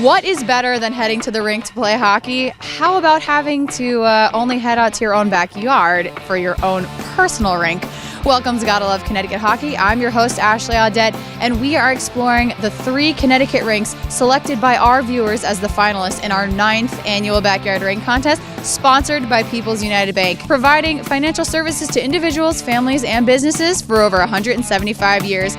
What is better than heading to the rink to play hockey? How about having to only head out to your own backyard for your own personal rink? Welcome to Gotta Love Connecticut Hockey. I'm your host, Ashley Audette, and we are exploring the 3 Connecticut rinks selected by our viewers as the finalists in our 9th Annual Backyard Rink Contest, sponsored by People's United Bank, providing financial services to individuals, families, and businesses for over 175 years.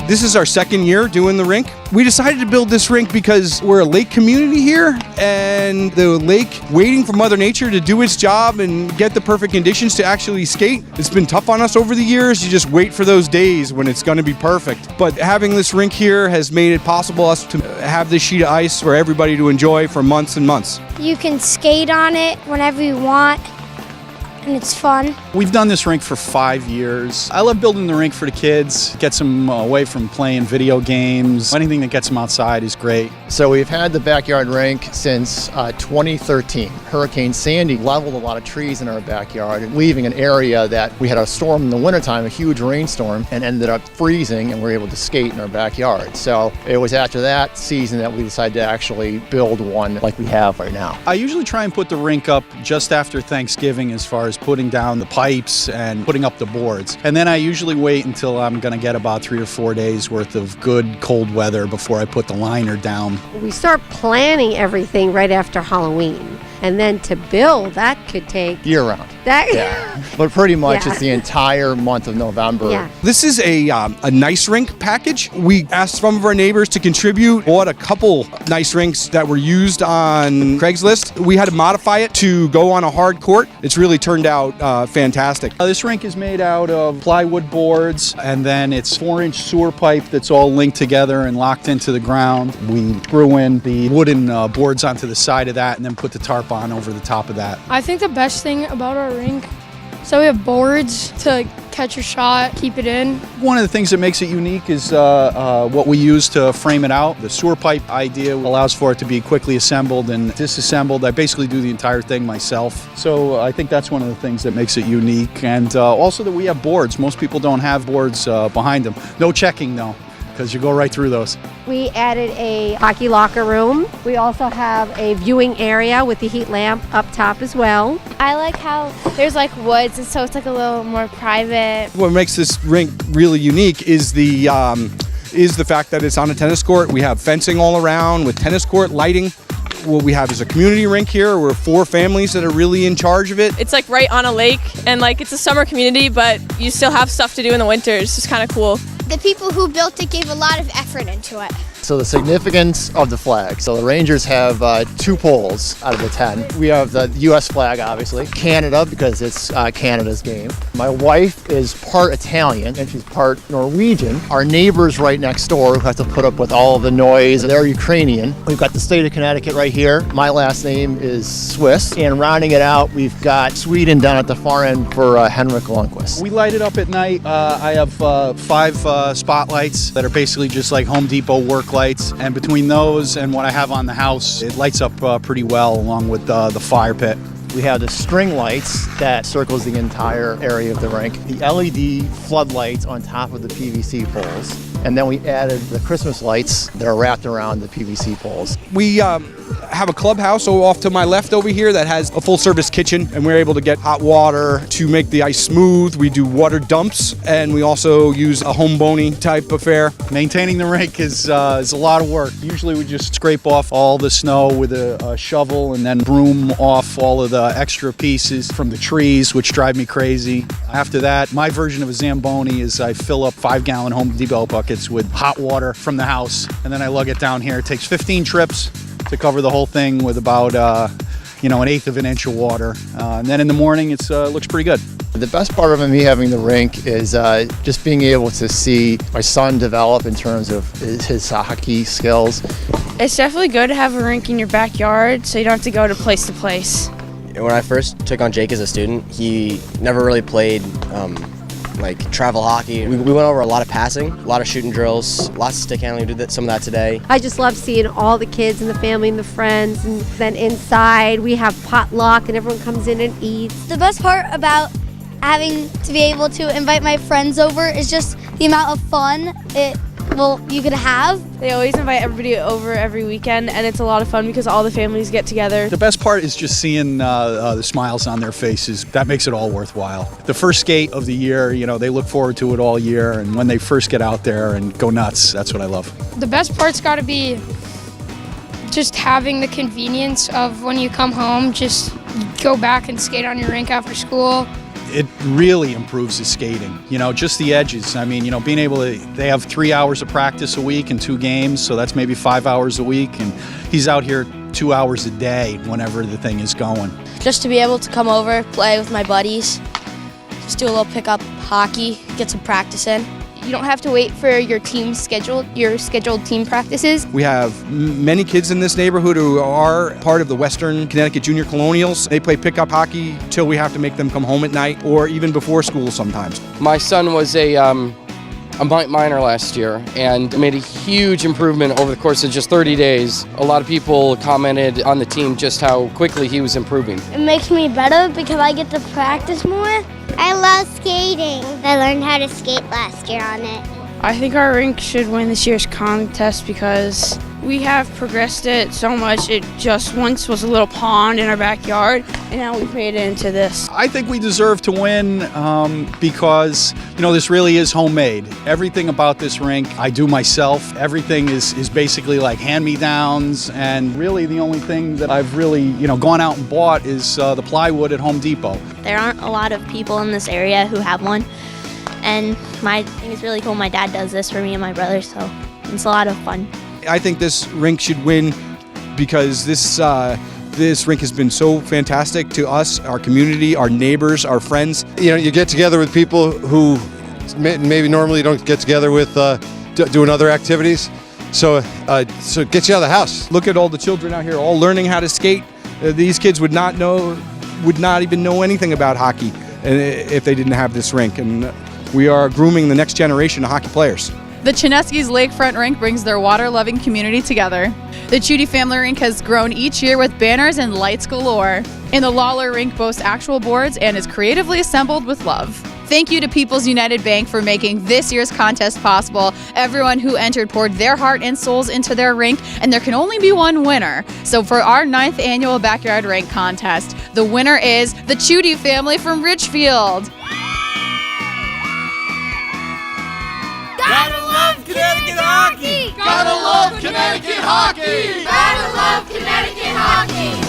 This is our 2nd year doing the rink. We decided to build this rink because we're a lake community here, and the lake waiting for Mother Nature to do its job and get the perfect conditions to actually skate. It's been tough on us over the years. You just wait for those days when it's going to be perfect. But having this rink here has made it possible us to have this sheet of ice for everybody to enjoy for months and months. You can skate on it whenever you want, and it's fun. We've done this rink for 5 years. I love building the rink for the kids, gets them away from playing video games. Anything that gets them outside is great. So we've had the backyard rink since 2013. Hurricane Sandy leveled a lot of trees in our backyard, leaving an area that we had a storm in the wintertime, a huge rainstorm, and ended up freezing, and we were able to skate in our backyard. So it was after that season that we decided to actually build one like we have right now. I usually try and put the rink up just after Thanksgiving as far as putting down the pipes and putting up the boards. And then I usually wait until I'm going to get about 3 or 4 days worth of good cold weather before I put the liner down. We start planning everything right after Halloween. And then to build, that could take... Year-round. Yeah. But pretty much it's the entire month of November. Yeah. This is a nice rink package. We asked some of our neighbors to contribute, bought a couple nice rinks that were used on Craigslist. We had to modify it to go on a hard court. It's really turned out fantastic. This rink is made out of plywood boards, and then it's 4-inch sewer pipe that's all linked together and locked into the ground. We screw in the wooden boards onto the side of that and then put the tarp on over the top of that. I think the best thing about our rink, so we have boards to catch your shot, keep it in. One of the things that makes it unique is what we use to frame it out. The sewer pipe idea allows for it to be quickly assembled and disassembled. I basically do the entire thing myself. So I think that's one of the things that makes it unique. And also that we have boards. Most people don't have boards behind them. No checking though, because you go right through those. We added a hockey locker room. We also have a viewing area with the heat lamp up top as well. I like how there's like woods, and so it's like a little more private. What makes this rink really unique is the fact that it's on a tennis court. We have fencing all around with tennis court lighting. What we have is a community rink here. We're 4 families that are really in charge of it. It's like right on a lake, and like it's a summer community, but you still have stuff to do in the winter. It's just kind of cool. The people who built it gave a lot of effort into it. So the significance of the flag. So the Rangers have 2 poles out of the 10. We have the U.S. flag, obviously. Canada, because it's Canada's game. My wife is part Italian, and she's part Norwegian. Our neighbors right next door who have to put up with all of the noise, they're Ukrainian. We've got the state of Connecticut right here. My last name is Swiss. And rounding it out, we've got Sweden down at the far end for Henrik Lundqvist. We light it up at night. I have 5 spotlights that are basically just like Home Depot work lights, and between those and what I have on the house, it lights up pretty well along with the fire pit. We have the string lights that circles the entire area of the rink, the LED floodlights on top of the PVC poles, and then we added the Christmas lights that are wrapped around the PVC poles. We have a clubhouse off to my left over here that has a full-service kitchen, and we're able to get hot water to make the ice smooth. We do water dumps, and we also use a home bony type affair. Maintaining the rink is a lot of work. Usually we just scrape off all the snow with a shovel and then broom off all of the extra pieces from the trees, which drive me crazy. After that, my version of a Zamboni is I fill up 5-gallon Home Depot buckets with hot water from the house, and then I lug it down here. It takes 15 trips to cover the whole thing with about an 1/8 of an inch of water. And then in the morning, it looks pretty good. The best part of me having the rink is just being able to see my son develop in terms of his hockey skills. It's definitely good to have a rink in your backyard so you don't have to go to place. When I first took on Jake as a student, he never really played like travel hockey. We went over a lot of passing, a lot of shooting drills, lots of stick handling. We did some of that today. I just love seeing all the kids and the family and the friends, and then inside we have potluck and everyone comes in and eats. The best part about having to be able to invite my friends over is just the amount of fun it travel you could have. They always invite everybody over every weekend, and it's a lot of fun because all the families get together. The best part is just seeing the smiles on their faces. That makes it all worthwhile. The first skate of the year, they look forward to it all year, and when they first get out there and go nuts, that's what I love. The best part's got to be just having the convenience of when you come home, just go back and skate on your rink after school. It really improves the skating, just the edges. I mean, being able to, they have 3 hours of practice a week and 2 games, so that's maybe 5 hours a week, and he's out here 2 hours a day whenever the thing is going. Just to be able to come over, play with my buddies, just do a little pickup hockey, get some practice in. You don't have to wait for your scheduled team practices. We have many kids in this neighborhood who are part of the Western Connecticut Junior Colonials. They play pickup hockey till we have to make them come home at night or even before school sometimes. My son was a minor last year and made a huge improvement over the course of just 30 days. A lot of people commented on the team just how quickly he was improving. It makes me better because I get to practice more. I love skating. I learned how to skate last year on it. I think our rink should win this year's contest because we have progressed it so much. It just once was a little pond in our backyard, and now we've made it into this. I think we deserve to win because, this really is homemade. Everything about this rink I do myself. Everything is basically like hand-me-downs, and really the only thing that I've really, gone out and bought is the plywood at Home Depot. There aren't a lot of people in this area who have one, and I think it's really cool. My dad does this for me and my brother, so it's a lot of fun. I think this rink should win because this rink has been so fantastic to us, our community, our neighbors, our friends. You get together with people who maybe normally don't get together with doing other activities. So it gets you out of the house. Look at all the children out here all learning how to skate. These kids would not even know anything about hockey if they didn't have this rink. And we are grooming the next generation of hockey players. The Chinesky's Lakefront Rink brings their water-loving community together. The Chudy Family Rink has grown each year with banners and lights galore. And the Lawler Rink boasts actual boards and is creatively assembled with love. Thank you to People's United Bank for making this year's contest possible. Everyone who entered poured their heart and souls into their rink, and there can only be one winner. So for our 9th annual Backyard Rink Contest, the winner is the Chudy family from Richfield. Gotta love Connecticut hockey! Gotta love Connecticut hockey! Gotta love Connecticut hockey!